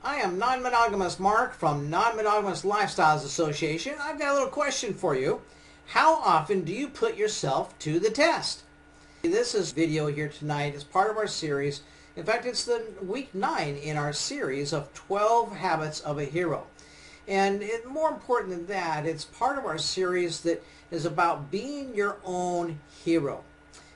I am Non-Monogamous Mark from Non-Monogamous Lifestyles Association. I've got a little question for you. How often do you put yourself to the test? This is video here tonight as part of our series. In fact, it's the week 9 in our series of 12 Habits of a Hero. And more important than that, it's part of our series that is about being your own hero.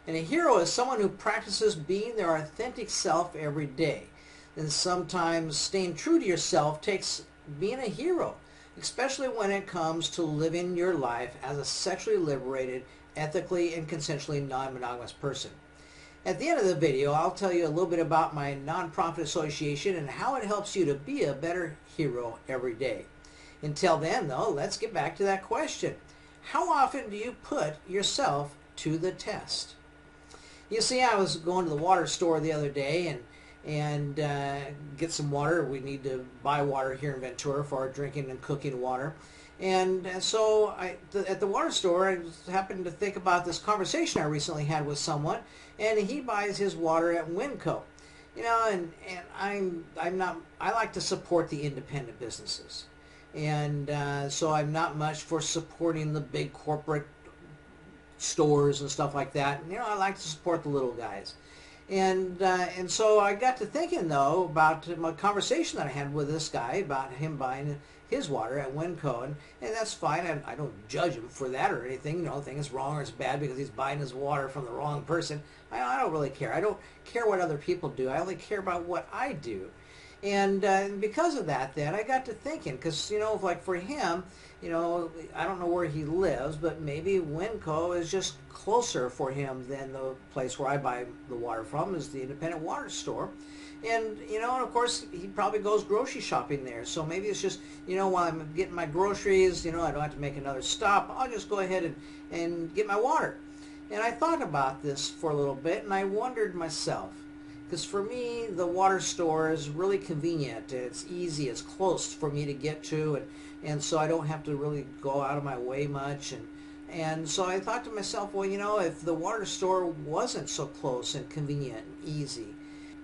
And a hero is someone who practices being their authentic self every day. And sometimes staying true to yourself takes being a hero, especially when it comes to living your life as a sexually liberated, ethically and consensually non-monogamous person. At the end of the video, I'll tell you a little bit about my nonprofit association and how it helps you to be a better hero every day. Until then, though, let's get back to that question. How often do you put yourself to the test? You see, I was going to the water store the other day and get some water. We need to buy water here in Ventura for our drinking and cooking water. And so at the water store, I happened to think about this conversation I recently had with someone, and he buys his water at Winco. You know, and I like to support the independent businesses. And so I'm not much for supporting the big corporate stores and stuff like that. You know, I like to support the little guys. And so I got to thinking, though, about my conversation that I had with this guy about him buying his water at Winco. And that's fine. I don't judge him for that or anything. You know, think it's wrong or it's bad because he's buying his water from the wrong person. I don't really care. I don't care what other people do. I only care about what I do. And because of that, then, I got to thinking, because, you know, like for him, you know, I don't know where he lives, but maybe Winco is just closer for him than the place where I buy the water from, is the independent water store. And, you know, and of course, he probably goes grocery shopping there. So maybe it's just, you know, while I'm getting my groceries, you know, I don't have to make another stop. I'll just go ahead and get my water. And I thought about this for a little bit, and I wondered myself, because for me, the water store is really convenient. It's easy. It's close for me to get to, and so I don't have to really go out of my way much. And so I thought to myself, well, you know, if the water store wasn't so close and convenient and easy,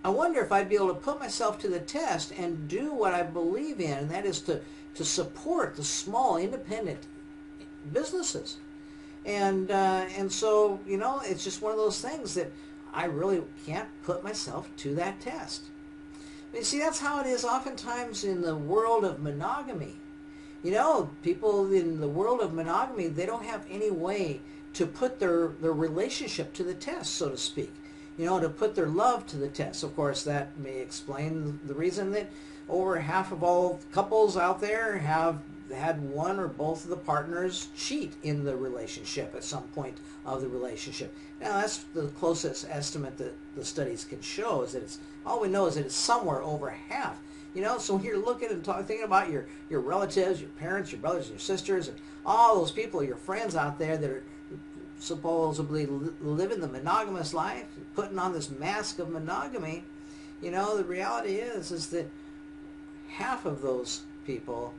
I wonder if I'd be able to put myself to the test and do what I believe in, and that is to support the small independent businesses. And so, you know, it's just one of those things that I really can't put myself to that test. You see, that's how it is oftentimes in the world of monogamy. You know, people in the world of monogamy, they don't have any way to put their relationship to the test, so to speak. You know, to put their love to the test. Of course, that may explain the reason that over half of all couples out there have had one or both of the partners cheat in the relationship at some point of the relationship. Now, that's the closest estimate that the studies can show, is that it's, all we know is that it's somewhere over half. You know, so when you're looking and thinking about your relatives, your parents, your brothers and your sisters, and all those people, your friends out there that are supposedly living the monogamous life, putting on this mask of monogamy, you know, the reality is that half of those people,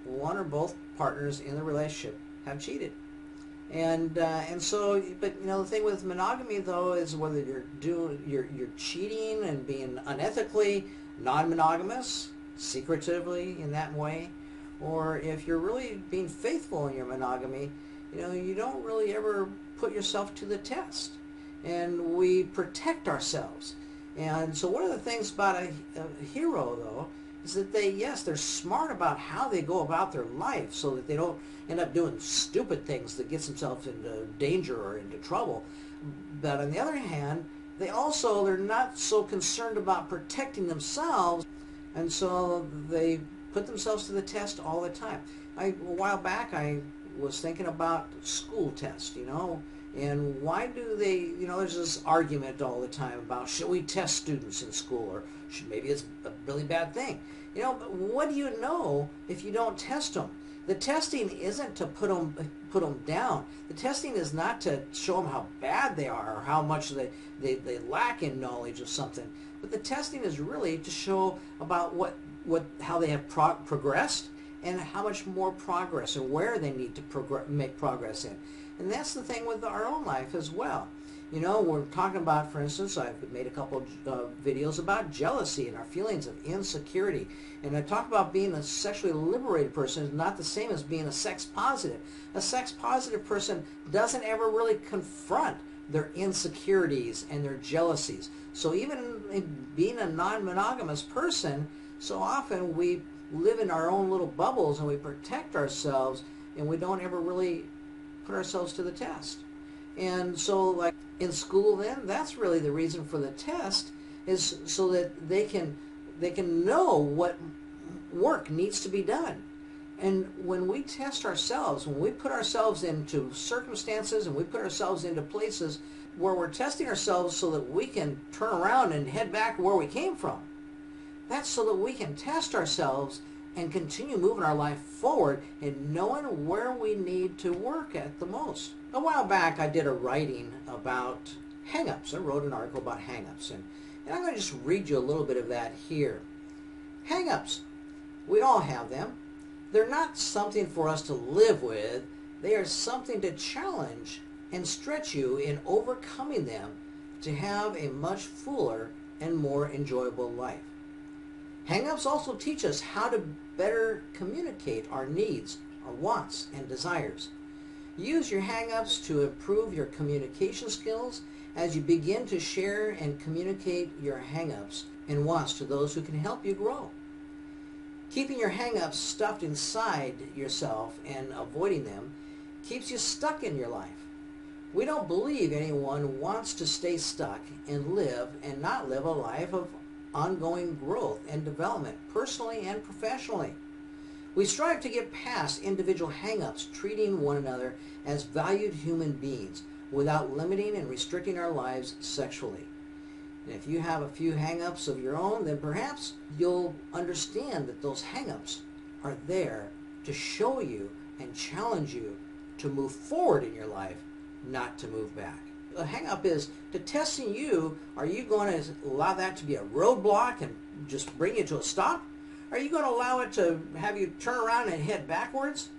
one or both partners in the relationship, have cheated. And so, but you know, the thing with monogamy, though, is whether you're cheating and being unethically non-monogamous, secretively in that way, or if you're really being faithful in your monogamy, you know, you don't really ever put yourself to the test. And we protect ourselves. And so one of the things about a hero, though, is that they're smart about how they go about their life so that they don't end up doing stupid things that gets themselves into danger or into trouble. But on the other hand, they're not so concerned about protecting themselves, and so they put themselves to the test all the time. A while back, I was thinking about school tests, you know, and why do they, you know, there's this argument all the time about should we test students in school, or maybe it's a really bad thing. You know, but what do you know if you don't test them? The testing isn't to put them down. The testing is not to show them how bad they are or how much they lack in knowledge of something. But the testing is really to show about how they have progressed and how much more progress or where they need to make progress in. And that's the thing with our own life as well. You know, we're talking about, for instance, I've made a couple videos about jealousy and our feelings of insecurity. And I talk about being a sexually liberated person is not the same as being a sex positive. A sex positive person doesn't ever really confront their insecurities and their jealousies. So even in being a non-monogamous person, so often we live in our own little bubbles and we protect ourselves and we don't ever really put ourselves to the test. And so like in school then, that's really the reason for the test, is so that they can know what work needs to be done. And when we test ourselves, when we put ourselves into circumstances and we put ourselves into places where we're testing ourselves so that we can turn around and head back where we came from, that's so that we can test ourselves and continue moving our life forward and knowing where we need to work at the most. A while back I did a writing about hang-ups. I wrote an article about hang-ups, and I'm going to just read you a little bit of that here. Hang-ups. We all have them. They're not something for us to live with. They are something to challenge and stretch you in overcoming them to have a much fuller and more enjoyable life. Hang-ups also teach us how to better communicate our needs, our wants, and desires. Use your hang-ups to improve your communication skills as you begin to share and communicate your hang-ups and wants to those who can help you grow. Keeping your hang-ups stuffed inside yourself and avoiding them keeps you stuck in your life. We don't believe anyone wants to stay stuck and live and not live a life of ongoing growth and development, personally and professionally. We strive to get past individual hang-ups, treating one another as valued human beings without limiting and restricting our lives sexually. And if you have a few hang-ups of your own, then perhaps you'll understand that those hang-ups are there to show you and challenge you to move forward in your life, not to move back. A hang-up is to testing you. Are you going to allow that to be a roadblock and just bring you to a stop? Are you going to allow it to have you turn around and head backwards?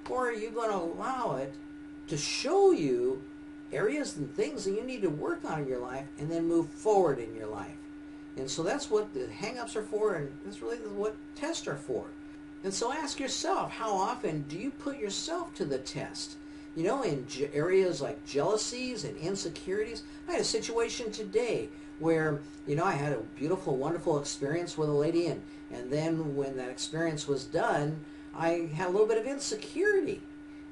Or are you going to allow it to show you areas and things that you need to work on in your life and then move forward in your life? And so that's what the hang-ups are for, and that's really what tests are for. And so ask yourself, how often do you put yourself to the test? You know, in areas like jealousies and insecurities. I had a situation today where, you know, I had a beautiful, wonderful experience with a lady, and then when that experience was done, I had a little bit of insecurity.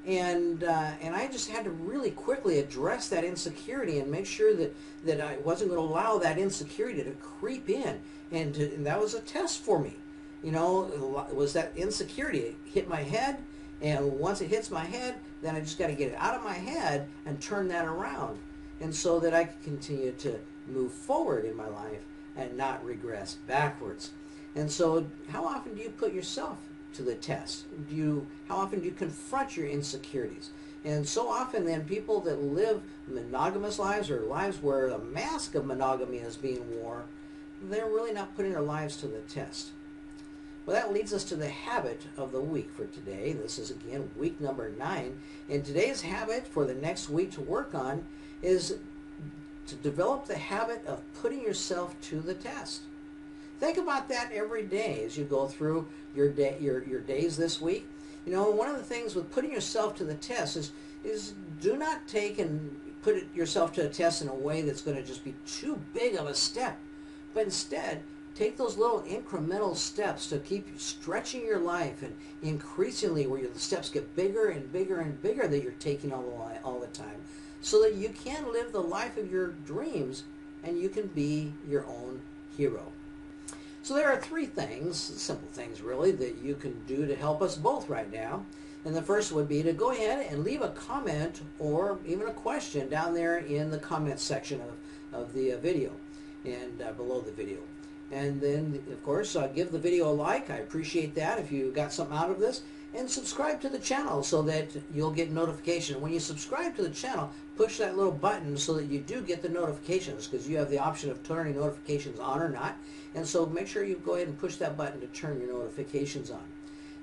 And I just had to really quickly address that insecurity and make sure that I wasn't going to allow that insecurity to creep in. And that was a test for me. You know, it was that insecurity. It hit my head, and once it hits my head, then I just got to get it out of my head and turn that around. And so that I can continue to move forward in my life and not regress backwards. And so how often do you put yourself to the test? How often do you confront your insecurities? And so often then people that live monogamous lives or lives where the mask of monogamy is being worn, they're really not putting their lives to the test. Well, that leads us to the habit of the week for today. This is again week number 9. And today's habit for the next week to work on is to develop the habit of putting yourself to the test. Think about that every day as you go through your day, your days this week. You know, one of the things with putting yourself to the test is do not take and put yourself to a test in a way that's going to just be too big of a step, but instead take those little incremental steps to keep stretching your life, and increasingly where the steps get bigger and bigger and bigger that you're taking all the time, so that you can live the life of your dreams and you can be your own hero. So there are 3 things, simple things really, that you can do to help us both right now. And the first would be to go ahead and leave a comment or even a question down there in the comment section of the video and below the video. And then, of course, give the video a like. I appreciate that if you got something out of this. And subscribe to the channel so that you'll get notification. When you subscribe to the channel, push that little button so that you do get the notifications, because you have the option of turning notifications on or not. And so make sure you go ahead and push that button to turn your notifications on.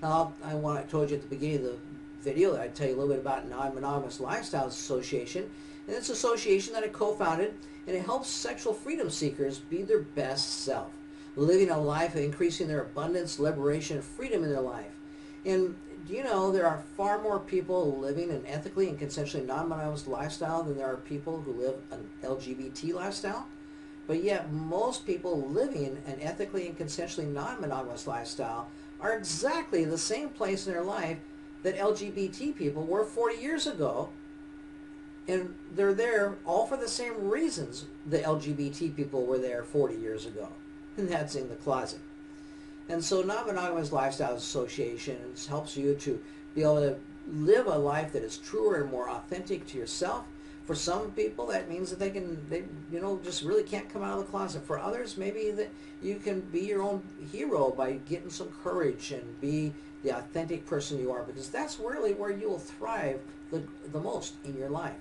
Now, I told you at the beginning of the video, I tell you a little bit about Non-Monogamous Lifestyles Association. And it's an association that I co-founded, and it helps sexual freedom seekers be their best self, living a life of increasing their abundance, liberation, and freedom in their life. And do you know there are far more people living an ethically and consensually non-monogamous lifestyle than there are people who live an LGBT lifestyle? But yet most people living an ethically and consensually non-monogamous lifestyle are exactly the same place in their life that LGBT people were 40 years ago. And they're there all for the same reasons the LGBT people were there 40 years ago. And that's in the closet. And so Non-Monogamous Lifestyles Association helps you to be able to live a life that is truer and more authentic to yourself. For some people, that means that they just really can't come out of the closet. For others, maybe that you can be your own hero by getting some courage and be the authentic person you are, because that's really where you will thrive the most in your life.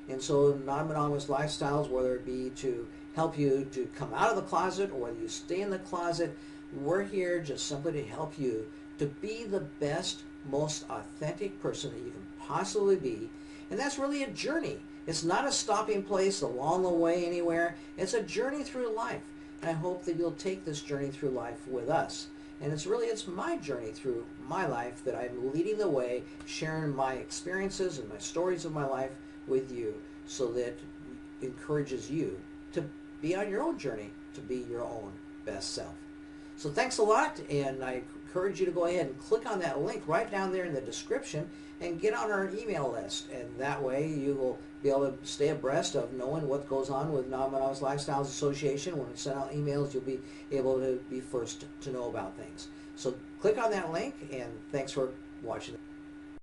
And so non-monogamous lifestyles, whether it be to help you to come out of the closet or whether you stay in the closet, we're here just simply to help you to be the best, most authentic person that you can possibly be. And that's really a journey. It's not a stopping place along the way anywhere. It's a journey through life. And I hope that you'll take this journey through life with us. And it's my journey through my life that I'm leading the way, sharing my experiences and my stories of my life with you, so that it encourages you to be on your own journey to be your own best self. So thanks a lot, and I encourage you to go ahead and click on that link right down there in the description and get on our email list, and that way you will be able to stay abreast of knowing what goes on with Non-Monogamous Lifestyles Association. When we send out emails, you'll be able to be first to know about things. So click on that link, and thanks for watching.